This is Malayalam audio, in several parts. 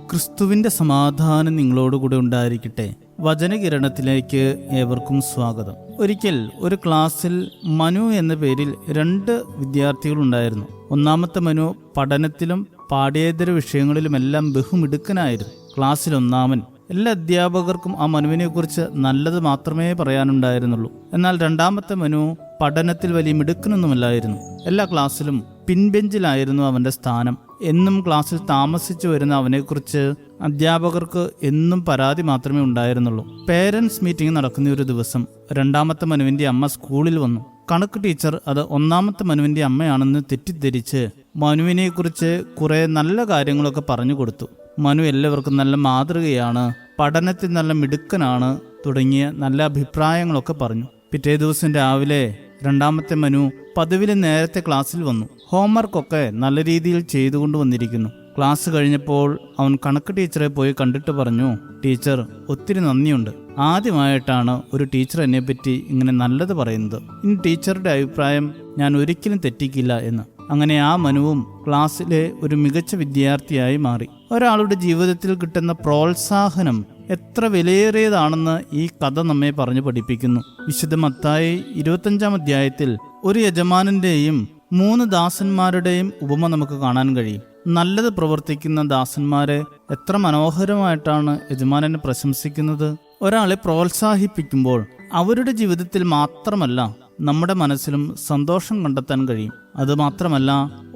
ക്രിസ്തുവിന്റെ സമാധാനം നിങ്ങളോടുകൂടെ ഉണ്ടായിരിക്കട്ടെ. വചനകിരണത്തിലേക്ക് ഏവർക്കും സ്വാഗതം. ഒരിക്കൽ ഒരു ക്ലാസ്സിൽ മനു എന്ന പേരിൽ 2 വിദ്യാർത്ഥികളുണ്ടായിരുന്നു. ഒന്നാമത്തെ മനു പഠനത്തിലും പാഠ്യേതര വിഷയങ്ങളിലുമെല്ലാം ബഹുമിടുക്കനായിരുന്നു. ക്ലാസ്സിൽ ഒന്നാമൻ. എല്ലാ അധ്യാപകർക്കും ആ മനുവിനെക്കുറിച്ച് നല്ലത് മാത്രമേ പറയാനുണ്ടായിരുന്നുള്ളൂ. എന്നാൽ രണ്ടാമത്തെ മനു പഠനത്തിൽ വലിയ മിടുക്കനൊന്നുമല്ലായിരുന്നു. എല്ലാ ക്ലാസ്സിലും പിൻബെഞ്ചിലായിരുന്നു അവന്റെ സ്ഥാനം. എന്നും ക്ലാസ്സിൽ താമസിച്ചു വരുന്ന അവനെക്കുറിച്ച് അധ്യാപകർക്ക് എന്നും പരാതി മാത്രമേ ഉണ്ടായിരുന്നുള്ളൂ. പേരൻസ് മീറ്റിംഗ് നടക്കുന്ന ഒരു ദിവസം രണ്ടാമത്തെ മനുവിന്റെ അമ്മ സ്കൂളിൽ വന്നു. കണക്ക് ടീച്ചർ അത് ഒന്നാമത്തെ മനുവിന്റെ അമ്മയാണെന്ന് തെറ്റിദ്ധരിച്ച് മനുവിനെക്കുറിച്ച് കുറെ നല്ല കാര്യങ്ങളൊക്കെ പറഞ്ഞു കൊടുത്തു. മനു എല്ലാവർക്കും നല്ല മാതൃകയാണ്, പഠനത്തിൽ നല്ല മിടുക്കനാണ് തുടങ്ങിയ നല്ല അഭിപ്രായങ്ങളൊക്കെ പറഞ്ഞു. പിറ്റേ ദിവസം രാവിലെ രണ്ടാമത്തെ മനു പതിവില് നേരത്തെ ക്ലാസ്സിൽ വന്നു. ഹോംവർക്കൊക്കെ നല്ല രീതിയിൽ ചെയ്തുകൊണ്ട് വന്നിരിക്കുന്നു. ക്ലാസ് കഴിഞ്ഞപ്പോൾ അവൻ കണക്ക് ടീച്ചറെ പോയി കണ്ടിട്ട് പറഞ്ഞു, ടീച്ചർ, ഒത്തിരി നന്ദിയുണ്ട്. ആദ്യമായിട്ടാണ് ഒരു ടീച്ചർ എന്നെപ്പറ്റി ഇങ്ങനെ നല്ലത് പറയുന്നത്. ഇനി ടീച്ചറുടെ അഭിപ്രായം ഞാൻ ഒരിക്കലും തെറ്റിക്കില്ല എന്ന്. അങ്ങനെ ആ മനുവും ക്ലാസ്സിലെ ഒരു മികച്ച വിദ്യാർത്ഥിയായി മാറി. ഒരാളുടെ ജീവിതത്തിൽ കിട്ടുന്ന പ്രോത്സാഹനം എത്ര വിലയേറിയതാണെന്ന് ഈ കഥ നമ്മെ പറഞ്ഞു പഠിപ്പിക്കുന്നു. വിശുദ്ധ മത്തായി 25-ാം അധ്യായത്തിൽ ഒരു യജമാനന്റെയും 3 ദാസന്മാരുടെയും ഉപമ നമുക്ക് കാണാൻ കഴിയും. നല്ലത് പ്രവർത്തിക്കുന്ന ദാസന്മാരെ എത്ര മനോഹരമായിട്ടാണ് യജമാനനെ പ്രശംസിക്കുന്നത്. ഒരാളെ പ്രോത്സാഹിപ്പിക്കുമ്പോൾ അവരുടെ ജീവിതത്തിൽ മാത്രമല്ല നമ്മുടെ മനസ്സിലും സന്തോഷം കണ്ടെത്താൻ കഴിയും. അതുമാത്രമല്ല,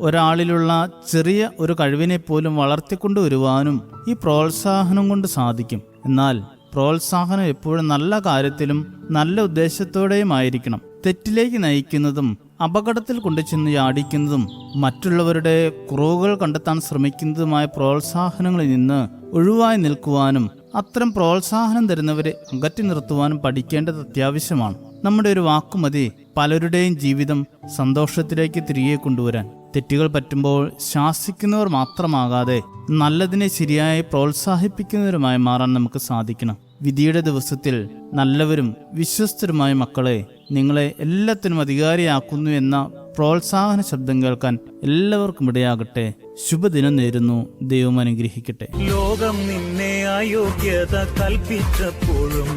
ഒരാളിലുള്ള ചെറിയ ഒരു കഴിവിനെ പോലും വളർത്തിക്കൊണ്ടുവരുവാനും ഈ പ്രോത്സാഹനം കൊണ്ട് സാധിക്കും. എന്നാൽ പ്രോത്സാഹനം എപ്പോഴും നല്ല കാര്യത്തിലും നല്ല ഉദ്ദേശത്തോടെയും ആയിരിക്കണം. തെറ്റിലേക്ക് നയിക്കുന്നതും അപകടത്തിൽ കൊണ്ടുചെന്ന് യാടിക്കുന്നതും മറ്റുള്ളവരുടെ കുറവുകൾ കണ്ടെത്താൻ ശ്രമിക്കുന്നതുമായ പ്രോത്സാഹനങ്ങളിൽ നിന്ന് ഒഴിവായി നിൽക്കുവാനും അത്തരം പ്രോത്സാഹനം തരുന്നവരെ അകറ്റി നിർത്തുവാനും പഠിക്കേണ്ടത് അത്യാവശ്യമാണ്. നമ്മുടെ ഒരു വാക്കുമതി പലരുടെയും ജീവിതം സന്തോഷത്തിലേക്ക് തിരികെ കൊണ്ടുവരാൻ. തെറ്റുകൾ പറ്റുമ്പോൾ ശാസിക്കുന്നവർ മാത്രമാകാതെ നല്ലതിനെ ശരിയായി പ്രോത്സാഹിപ്പിക്കുന്നവരുമായി മാറാൻ നമുക്ക് സാധിക്കണം. വിധിയുടെ ദിവസത്തിൽ നല്ലവരും വിശ്വസ്തരുമായ മക്കളെ, നിങ്ങളെ എല്ലാത്തിനും അധികാരിയാക്കുന്നു എന്ന പ്രോത്സാഹന ശബ്ദം കേൾക്കാൻ എല്ലാവർക്കും ഇടയാകട്ടെ. ശുഭദിനം നേരുന്നു. ദൈവം അനുഗ്രഹിക്കട്ടെ. ലോകം നിന്നെ അയോഗ്യത കൽപ്പിച്ചപ്പോഴും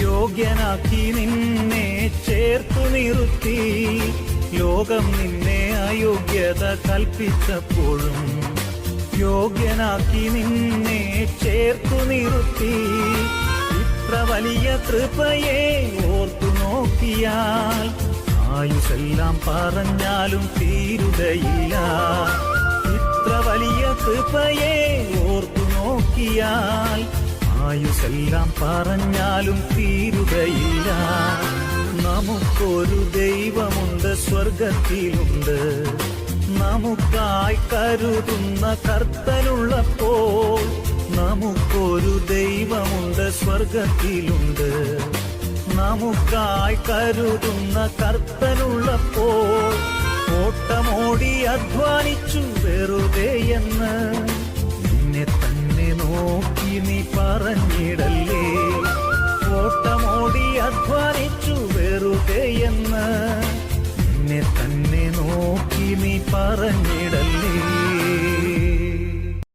യോഗ്യനാക്കി നിന്നെ ചേർത്തു നിർത്തി. ലോകം നിന്നെ അയോഗ്യത കൽപ്പിച്ചപ്പോഴും യോഗ്യനാക്കി നിന്നെ ചേർത്തു നിർത്തി. ഇത്ര വലിയ കൃപയെ ഓർത്തു നോക്കിയാൽ ആയുസെല്ലാം പറഞ്ഞാലും തീരുകയില്ല. ഇത്ര വലിയ കൃപയെ ഓർത്തു നോക്കിയാൽ ആയുസെല്ലാം പറഞ്ഞാലും തീരുകയില്ല. നമുക്കൊരു ദൈവമുണ്ട്, സ്വർഗത്തിലുണ്ട്. നമുക്കായി കരുതുന്ന കർത്തനുള്ളപ്പോൾ. നമുക്കൊരു ദൈവമുണ്ട്, സ്വർഗത്തിലുണ്ട്. നമുക്കായി കരുതുന്ന കർത്തനുള്ളപ്പോൾ. ഓട്ടമോടി അധ്വാനിച്ചു വെറുതെയെന്ന് നിന്നെ തന്നെ നോക്കി നീ പറഞ്ഞിടല്ലേ. ഓട്ടമോടി അധ്വാനിച്ചു വെറുതെയെന്ന് നിന്നെ തന്നെ നോക്കി നീ പറഞ്ഞിടല്ലേ.